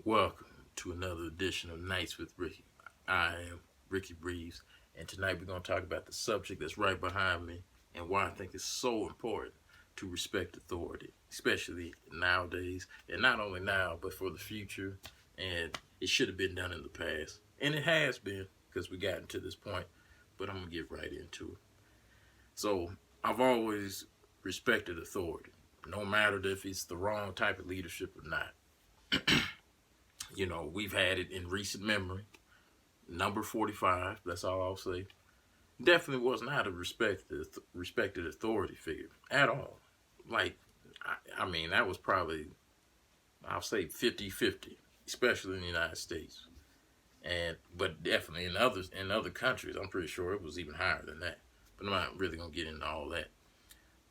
Welcome to another edition of Nights with Ricky. I am Ricky Reeves, and tonight we're going to talk about the subject that's right behind me and why I think it's so important to respect authority, especially nowadays, and not only now, but for the future. And it should have been done in the past, and it has been because we gotten to this point, but I'm going to get right into it. So, I've always respected authority, no matter if it's the wrong type of leadership or not. We've had it in recent memory. Number 45, that's all I'll say. Definitely was not a respected authority figure at all. Like, I mean, that was probably, I'll say 50-50, especially in the United States. But definitely in other countries, I'm pretty sure it was even higher than that. But I'm not really gonna get into all that.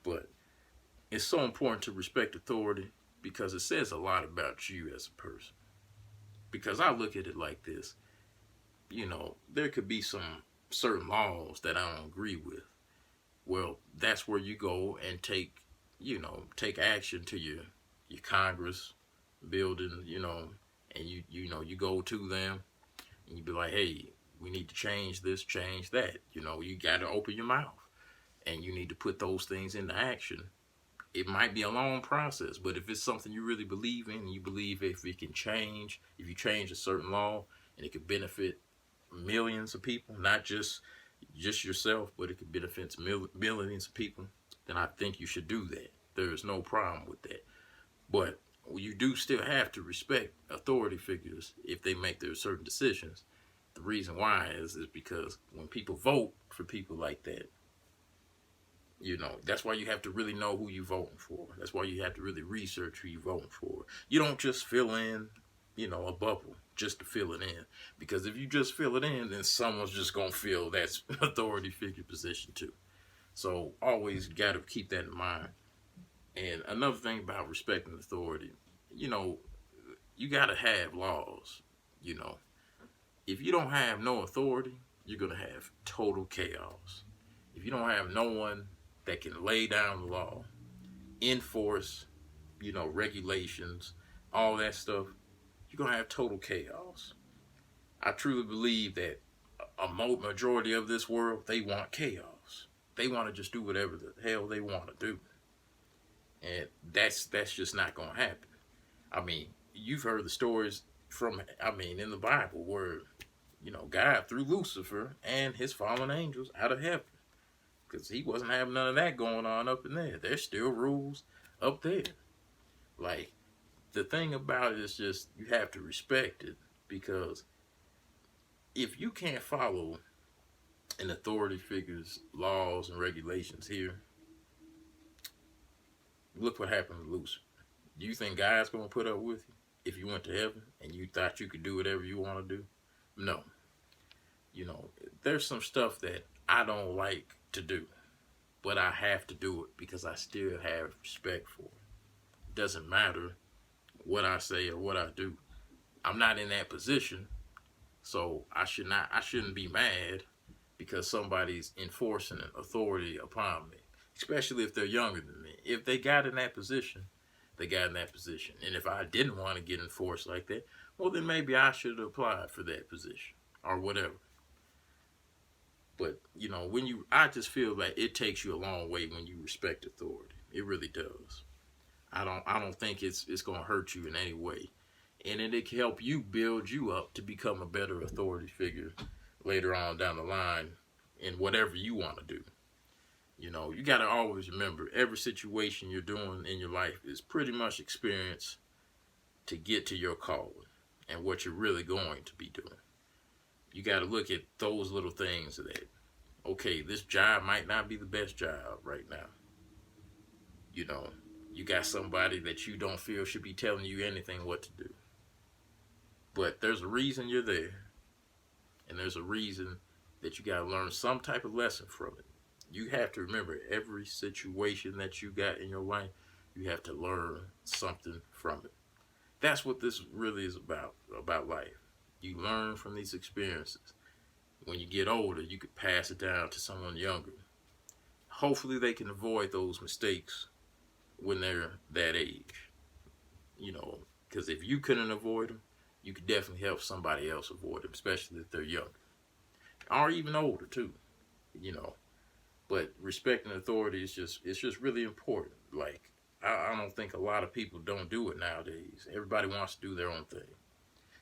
But it's so important to respect authority because it says a lot about you as a person. Because I look at it like this, there could be some certain laws that I don't agree with. Well, that's where you go and take action to your Congress building, and you go to them and you be like, hey, we need to change this, change that. You got to open your mouth and you need to put those things into action. It might be a long process, but if it's something you really believe in, and you believe if it can change, if you change a certain law and it could benefit millions of people, not just yourself, but it could benefit millions of people, then I think you should do that. There is no problem with that. But you do still have to respect authority figures if they make their certain decisions. The reason why is because when people vote for people like that, that's why you have to really know who you're voting for. That's why you have to really research who you're voting for. You don't just fill in, a bubble just to fill it in. Because if you just fill it in, then someone's just going to fill that authority figure position too. So always got to keep that in mind. And another thing about respecting authority, you got to have laws. You know, if you don't have no authority, you're going to have total chaos. If you don't have no one that can lay down the law, enforce, regulations, all that stuff, you're going to have total chaos. I truly believe that a majority of this world, they want chaos. They want to just do whatever the hell they want to do. And that's just not going to happen. I mean, you've heard the stories in the Bible where, God threw Lucifer and his fallen angels out of heaven. Because he wasn't having none of that going on up in there. There's still rules up there. Like, the thing about it is just you have to respect it. Because if you can't follow an authority figure's laws and regulations here, look what happened to Lucifer. Do you think God's going to put up with you if you went to heaven and you thought you could do whatever you want to do? No. There's some stuff that I don't like to do, but I have to do it because I still have respect for it. It doesn't matter what I say or what I do. I'm not in that position, so I shouldn't be mad because somebody's enforcing an authority upon me, especially if they're younger than me. If they got in that position, they got in that position. And if I didn't want to get enforced like that, well, then maybe I should have applied for that position or whatever. But, I just feel like it takes you a long way when you respect authority. It really does. I don't think it's going to hurt you in any way. And it can help you build you up to become a better authority figure later on down the line in whatever you want to do. You got to always remember every situation you're doing in your life is pretty much experience to get to your calling and what you're really going to be doing. You got to look at those little things that, okay, this job might not be the best job right now. You got somebody that you don't feel should be telling you anything what to do. But there's a reason you're there. And there's a reason that you got to learn some type of lesson from it. You have to remember every situation that you got in your life, you have to learn something from it. That's what this really is about life. You learn from these experiences. When you get older, you could pass it down to someone younger. Hopefully they can avoid those mistakes when they're that age. Because if you couldn't avoid them, you could definitely help somebody else avoid them, especially if they're young or even older too. You know, but respecting authority is just really important. Like I don't think a lot of people don't do it nowadays. Everybody wants to do their own thing.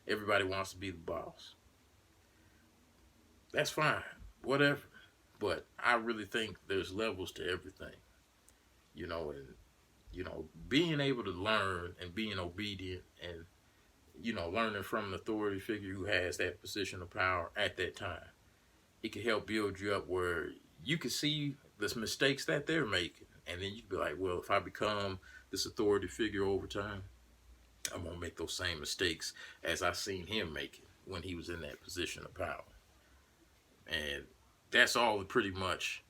Everybody wants to be the boss. That's fine, whatever. But I really think there's levels to everything. And being able to learn and being obedient and learning from an authority figure who has that position of power at that time, it can help build you up where you can see the mistakes that they're making, and then you can be like, well, if I become this authority figure over time, I'm gonna make those same mistakes as I seen him making when he was in that position of power. And that's all pretty much,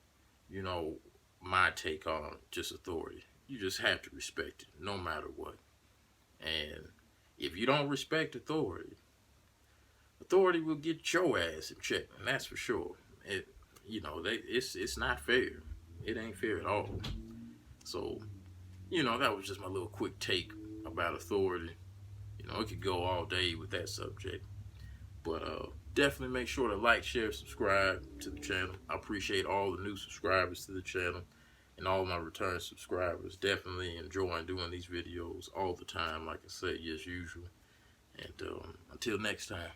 you know, my take on just authority. You just have to respect it no matter what. And if you don't respect authority, authority will get your ass in check, and that's for sure. It's not fair. It ain't fair at all. So, that was just my little quick take about authority. It could go all day with that subject. But definitely make sure to like, share, subscribe to the channel. I appreciate all the new subscribers to the channel and all my return subscribers. Definitely enjoying doing these videos all the time, like I say, as usual. And until next time.